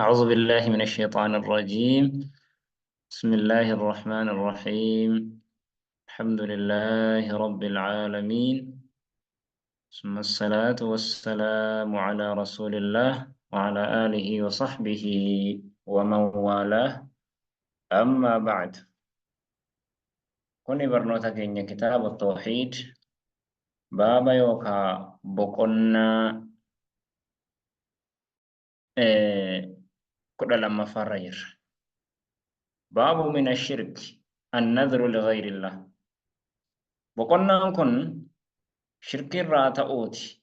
أعوذ بالله من الشيطان الرجيم. بسم الله الرحمن الرحيم. الحمد لله رب العالمين، ثم الصلاة والسلام على رسول الله وعلى آله وصحبه ومن والاه. أما بعد، كوني برنوتا كينيا كتاب التوحيد بابا يوكا بقنا كل لما فرير باب من الشرك النذر لغير الله. بقنا كن شرك الراتؤوتي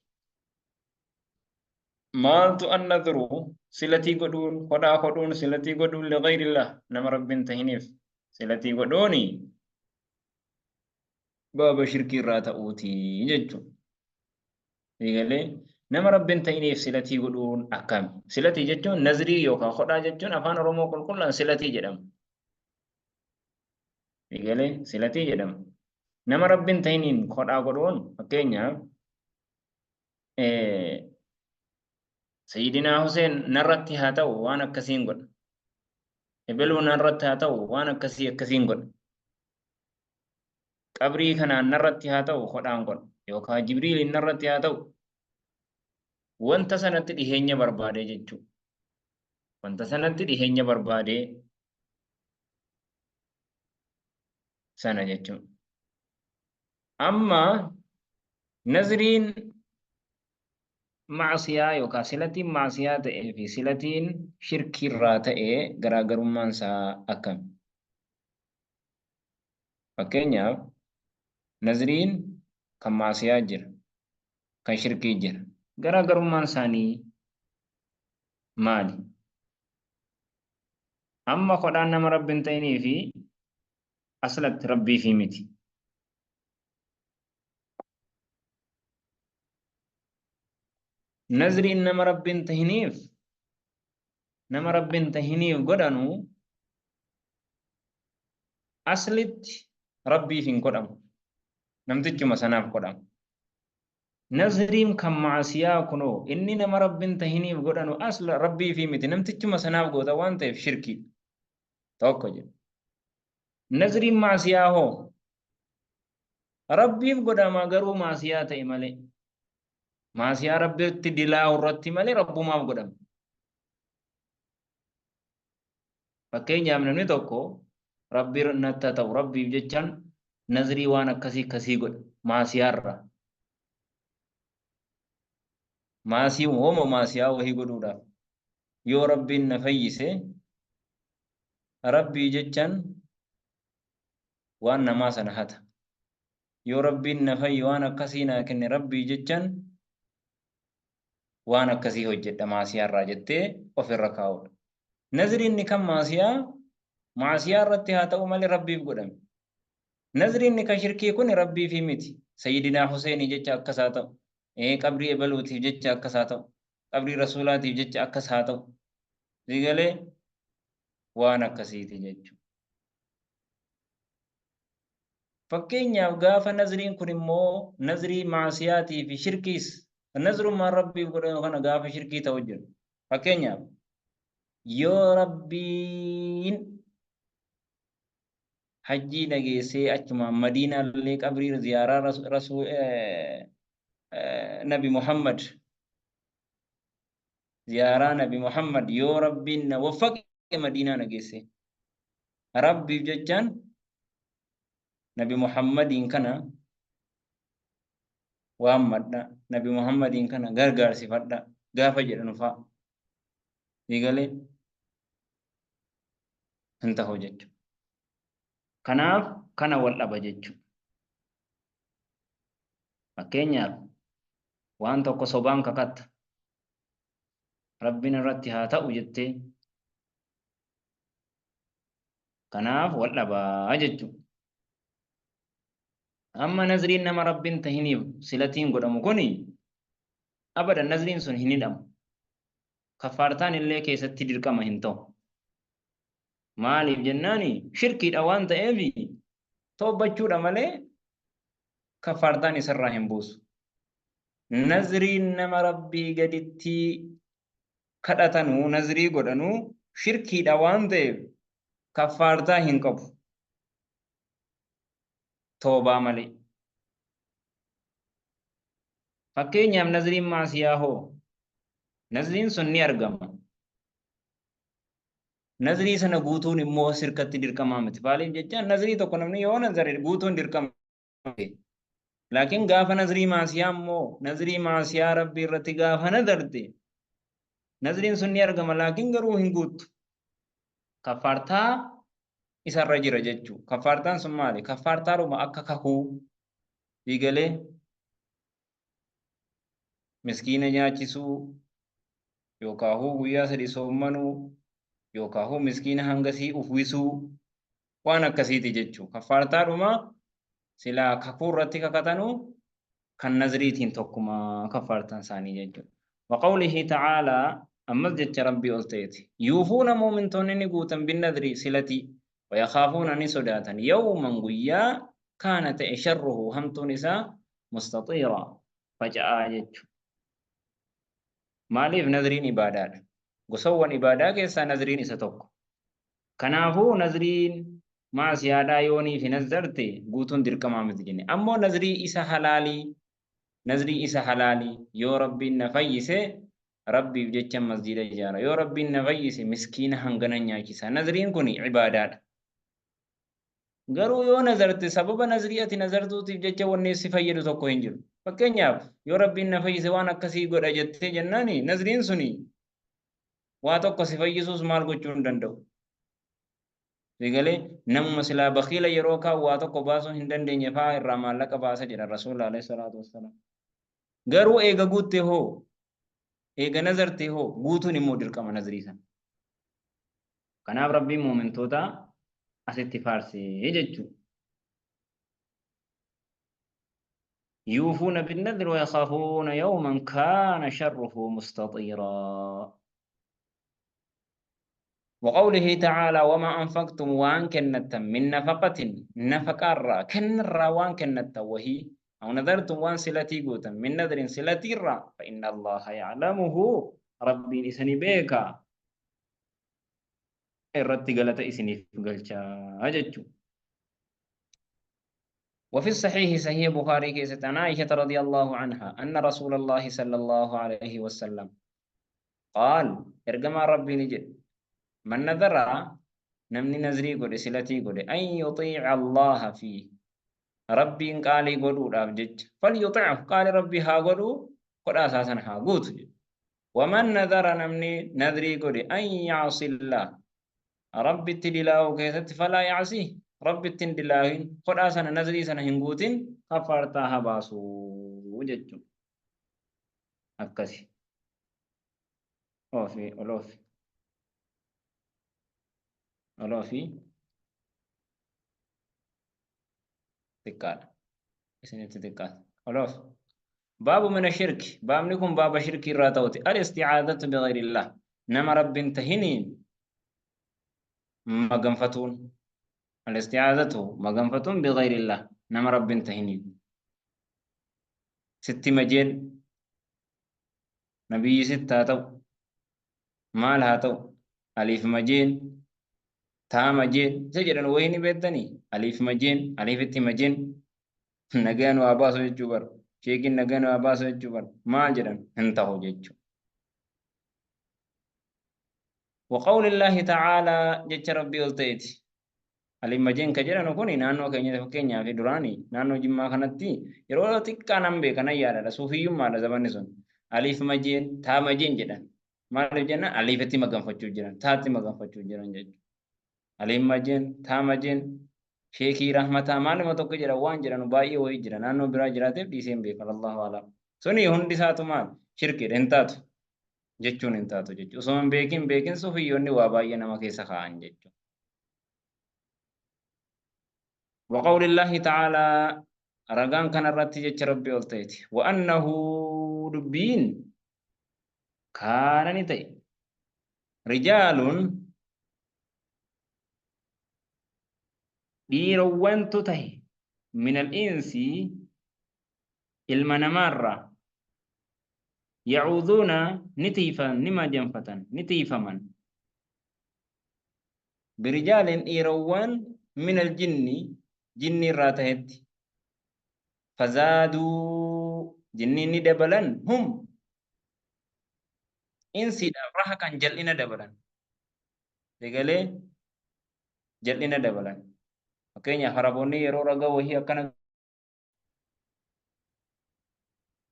مالtu annadhuru silati godun koda kodun silati godun li ghairillah nama rabbin tahinif silati godoni baba shirki rata uti jechu digale nama rabbin tahinif silati godun akam silati jechun nazri yoka koda jechun afan oromo kulkullan silati jedham digale silati jedham nama rabbin tahinin koda godun fakkeenya Sayyidina Hussein narratti haa ta'u waan akkasiin godha. Ebeluu narratti haa ta'u waan akkasiin godha. Qabrii kanaan narratti haa ta'u hodhaan godha. Yookaan Jibriiliin narratti haa ta'u wanta sanatti dhiheenya barbaade jechuudha. Wanta sanatti dhiheenya barbaade sana jechuudha. Amma nazriin maasiyaa yookaan silatiin maasiyaa ta'ee fi silatiin shirkiirraa ta'ee garaagarummaan isaa akkami? Fakkeenyaaf nazriin kan maasiyaa jira, kan shirkii jira. Garaagarummaan isaanii maali? Amma kodhaan nama rabbiin ta'inii fi aslatti rabbii fi miti. Nazriin nama rabbiin tahiniif godhanu aslitti rabbiif hin godhamu. Namtichuma sanaaf godhamu. Nazriin kan maasiyaa kunoo inni nama rabbiin tahiniif godhanu asla rabbii fi miti. Namtichuma sanaaf goota waan ta'eef shirkii tokko jedhu. Nazriin maasiyaa hoo rabbiif godhama garuu maasiyaa ta'e malee. Maasiyaa rabbiitti dilaa irratti malee rabbumaaf godhama. Fakkeenyaaf namni tokko rabbii natti ta'u rabbiif jechaan nazrii waan akkasii godha maasiyaarra. Maasii hooma maasiyaa wahii godhuudhaaf yoo rabbiin na fayyise rabbii jechaan waan namaa sana hata. Yoo rabbiin na fayyi waan akkasii naa kenne rabbii jechaan waan akkasii hojjedha maasiyaarraa jettee ofirra kaa'udha. Nazriin ni kan maasiyaa irratti haa ta'u malee rabbiif godhame. Nazriin ni kan shirkii kun rabbiif miti. Sayyidinaa Huseenii jecha akkas haa ta'u. Qabrii ebaluutiif jecha akkas haa ta'u. Qabrii rasuulaatiif jecha akkas haa ta'u. Digalee waan akkasiiti jechuudha. Fakkeenyaaf gaafa nazriin kun immoo nazrii maasiyaatii fi shirkiis nazrummaan rabbiif godhamu kana gaafa shirkii ta'u jiru. Fakkeenyaaf yoo rabbiin hajjii dhageessee achumaan madiinaallee qabrii ziyaaraa nabi Muhammad ziyaaraa nabi Muhammad yoo rabbiin na waffaqe madiinaa dhageesse rabbiif jechaan nabi Muhammadiin kana waammadha nabi Muhammadiin kana gargaarsifadha gaafa jedhanu fa'a. Digalee hin ta'u jechuudha. Kanaaf kana wal dhaba jechuudha. Fakkeenyaaf waan tokko sobaan kakatta rabbiin irratti haa ta'u jettee kanaaf wal dhabaa jechuudha. Amma nazriin nama rabbiin tahiniif silatiin godhamu kuni abadan nazriin sun hin hidhamu. Kaffaartaan illee keessatti dirqama hin ta'u. Maaliif jennaani shirkiidha waan ta'eef toobachuudha malee kaffaartaan isarraa hin buusu. Nazriin nama rabbii gaditti kadhatanuu nazrii godhanuu shirkiidha waan ta'eef kaffaartaa hin qabu toobaa malee. Fakkeenyaaf nazriin maasiyaa hoo nazriin sun ni argama. Nazrii sana guutuun immoo sirkatti dirqamaa miti. Maaliif jechaan nazrii tokko namni yoo nazare guutuun dirqama. Laakiin gaafa nazrii maasiyaa immoo nazrii maasiyaa rabbii irratti gaafa nazarte nazriin sun ni argama laakiin garuu hin guuttu. Kaffaartaa isarra jira jechuudha. Kaffaartaan sun maali? Kaffaartaadhuma akka kakuu diigalee miskiina nyaachisuu yookaan guyyaa sadii soommanuu yookaan miskiina hangasii uwwisuu waan akkasiiti jechuudha. Kaffaartaadhuma silaa kakuu irratti kakatanuu kan nazriitiin tokkuma kaffaartaan isaanii jechuudha. وقوله تعالى أمس جت ربي ألتيت يوفون مؤمنون نقوتا بالنذر سلتي ويخافون أن صداتا يوما قيا كانت شره همت نساء مستطيرا فجاء جت ماليف نذرين إبادات قصوا إبادات كيسا نذرين إستوك كنافو نذرين ما سيادا يوني في نذرتي قوتون در كما مزجني أمو نذري إسا حلالي نذري إسا حلالي يو ربي نفيسي ربي بجتش مسجد إجارة يو ربي نفيسي مسكين هنغنا نياكيسا نذرين كوني عبادات garuu yoo nazarte sababa nazriyati nazartuutiif jecha wanni si fayyadu tokko hin jiru. Fakkeenyaaf yoo rabbiin na fayyise waan akkasii godha jettee jennaani nazriin suni waa tokko si fayyisuus maal gochuu hin danda'u. Digalee namuma silaa bakiila yeroo kaa'u waa tokko baasuu hin dandeenye fa'aa irraa maallaqa baasa jedha Rasuulli alayhi salaatu wassalaam. Garuu eega guutte hoo eega nazarte hoo guutuun immoo dirqama nazrii sana. Kanaaf rabbiin muumintoota asitti faarsee jechuudha. يوفون بالنذر ويخافون يوما كان شره مستطيرا. وقوله تعالى وما أنفقتم وان كنت من نفقة نفقة الرا كن الرا وان كنت وهي أو نذرتم وان سلتي قوتا من نذر سلتي الرا فإن الله يعلمه ربي إسني بيكا irratti galata isiniif galchaa jechuudha. وفي الصحيح صحيح بخاري كيسة عن عائشة رضي الله عنها أن رسول الله صلى الله عليه وسلم قال ارجم ربي نجد من نذر نمني نزري قد سلتي قد أن يطيع الله فيه ربي قال قدو رابجج فليطعه قال ربي ها قدو قد أساسا ها قوت ومن نذر نمني نذري قد أن يعصي الله ربي تدلاو كيست فلا يعصيه ربي تندلاهين قد أسنا نزري سنة هنقوتين كفرتها باسو وجدتم أكسي أولوفي تكال اسمه تكال أولوف باب من الشرك باب نكون باب شرك الراتوتي الاستعاذة بغير الله نما رب تهنين مغنفتون الاستعاذة مغنفتون بغير الله نما رب تهنين ست مجين نبي ست هاتو مال هاتو أليف مجين تا مجين سجرن ويني بيتني أليف مجين أليف تي مجين نجان واباسو يجبر شيكين نجان واباسو يجبر ما جرن انتهو جيجو وقول الله تعالى جت ربي قلتيت أليف مجين كجرن وكوني نانو كيني فكينيا في دراني نانو جمع خنتي يرو تك كانم بكنا يارا صوفي يوم ما زبان نسون أليف مجين تا مجين جرن ما رجعنا أليف تي مغان فتشو جرن تا تي مغان فتشو جرن جيجو أليف مجين تا مجين شيخي رحمة معلومة توك جرا وان جرا نبايي وي جرا نانو برا جراتيف ديسين بيك الله أعلم سوني هندي ساتو مال شركة انتاتو جتشون انتاتو جتشو سومن بيكين سوفي يوني وابايي نما كيسا خان جتشو وقول الله تعالى رغان كان الرتي جتش ربي قلتيت وأنه دبين كان نتي رجال dhiirowwan tahe min al-insi ilma namarra يعوذون نتيفا نما جنفة نتيفا من برجال إيروان من الجن جن راتهت فزادوا جنين دبلا هم إنسي راح كان جلنا دبلا دقالي جلنا دبلا وكينيا خرابوني يرو رغا وهي كان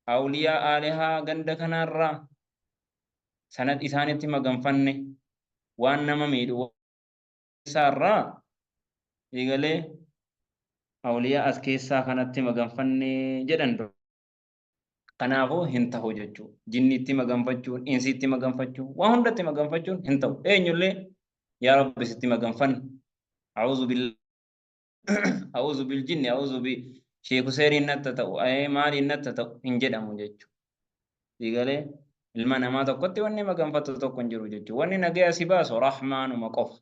أولياء آلهة غند كنارا سند إسانيتي مغنفن وان نما ميدو سارا دقالي أولياء أسكيسا كانت مغنفن جدن kanaafuu hin ta'u jechuudha. Jinniitti maganfachuun, insiitti maganfachuun, waan hundatti maganfachuun hin ta'u. Eenyullee yaa Rabbi sitti maganfanne. A'uuzu bil jinni, a'uuzu bi sheeku seeriin natta ta'u, maaliin natta ta'u hin jedhamu jechuudha. Digalee ilma namaa tokkotti wanni maganfatu tokko hin jiru jechuudha. Wanni nagaya si baasu rahmaanuma qofa.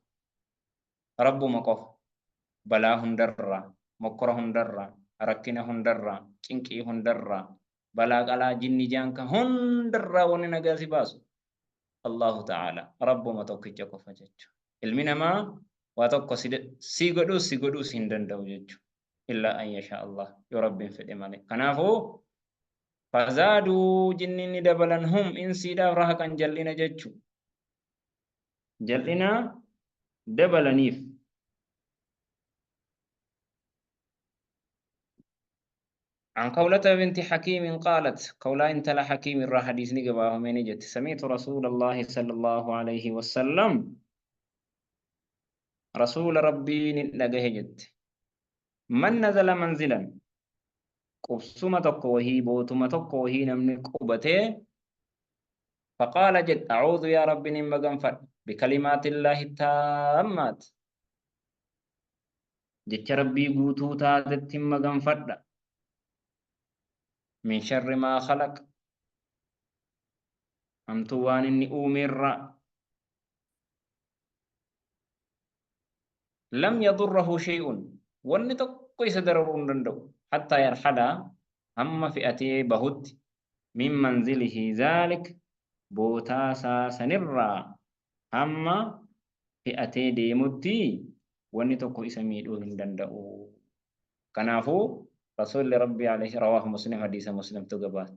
Rabbuma qofa. Balaa hundarraa, mokkora hundarraa, rakkina hundarraa, cinqii hundarraa. بلا قلا جني جانك هندر وني نغاسي باسو الله تعالى رب ما توكيچ کو فجچ علمنا ما واتوك سيغدو سندندو جچ الا ان يشاء الله يا رب فدي مالك كنافو فزادوا جنني دبلن هم ان سيدا راه كان جلنا جچ جلنا دبلنيف عن قولة بنت حكيم قالت قولا انت لحكيم الرا حديث نقباه من جت سمعت رسول الله صلى الله عليه وسلم رسول ربي نلقه جت من نزل منزلا قبسمة وهي بوتمة وهي نمن قبته فقال جد أعوذ يا رب نمغنفر بكلمات الله التامات جت ربي قوتو تاتت مغنفر من شر ما خلق أمتوان إني أمر لم يضره شيء ونتقو يسدرون دندو حتى يرحل هم فئتي بهت من منزله ذلك بوتاسا سنرا هم فئتي ديمتي ونتقو يسميدو دندو كنافو رسول ربي عليه رواه مسلم حديث مسلم تقبات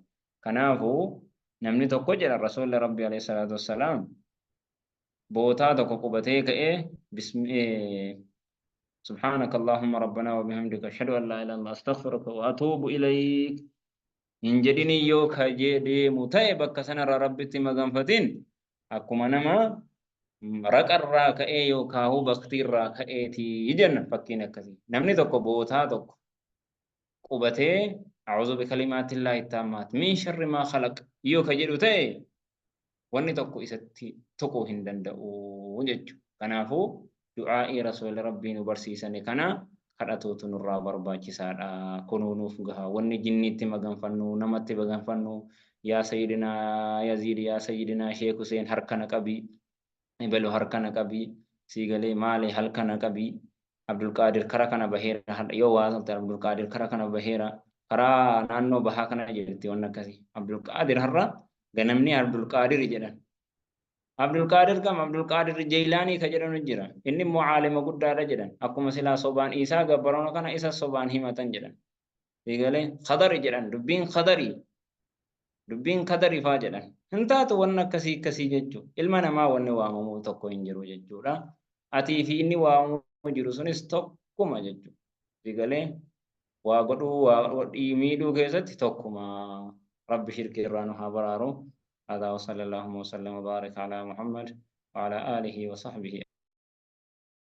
كنافو نمني tokko jedha rasuulli rabbi alayhi salaatu wassalaam bootaa tokko qubatee ka'ee سبحانك اللهم ربنا وبحمدك أشهد أن لا إله إلا الله أستغفرك وأتوب إليك إن جدني يوك جدي متعبك سنة ربي تمغنفتين أكما نما رقر راك يوكا هو بختير راك تي جنة فكين كذي نمني tokko bootaa tokko qubatee أعوذ بكلمات الله التامات من شر ما خلق يوكا جدو تاي واني توكو إساتي توكو هندندأو وججو كنافو دعائي رسول ربي نبرسيساني كنا خدأتو تنرى برباكي سادا كنونو فقها واني جنيتي مغنفنو نمتي مغنفنو يا سيدنا يزيد يا سيدنا شيخ حسين هركنا كبي بلو هركنا كبي سيغلي مالي هلكنا كبي عبد القادر كركنا بهيرا يو واسلت عبد القادر كركنا بهيرا كرا نانو بهاكنا جلتي وانا كسي عبد القادر هرّا غنمني عبد القادر جدًا عبد القادر كم عبد القادر الجيلاني كجرن جرا إني معالم قد جدًا أكو مثلا صوبان إيسا قبرون كان إيسا صوبان همتن جدًا يقولي خضر جدًا دبين خضري فاجدًا هنتات وانا كسي كسي ججو إلمنا ما وانا وامو تقو إنجرو ججو لا أتي في إني وامو جرو سنس تقو ججو يقولي وقدو وإيميدو كيست تقوما رب شرك الرانو هابرارو هذا وصلى الله وسلم وبارك على محمد وعلى آله وصحبه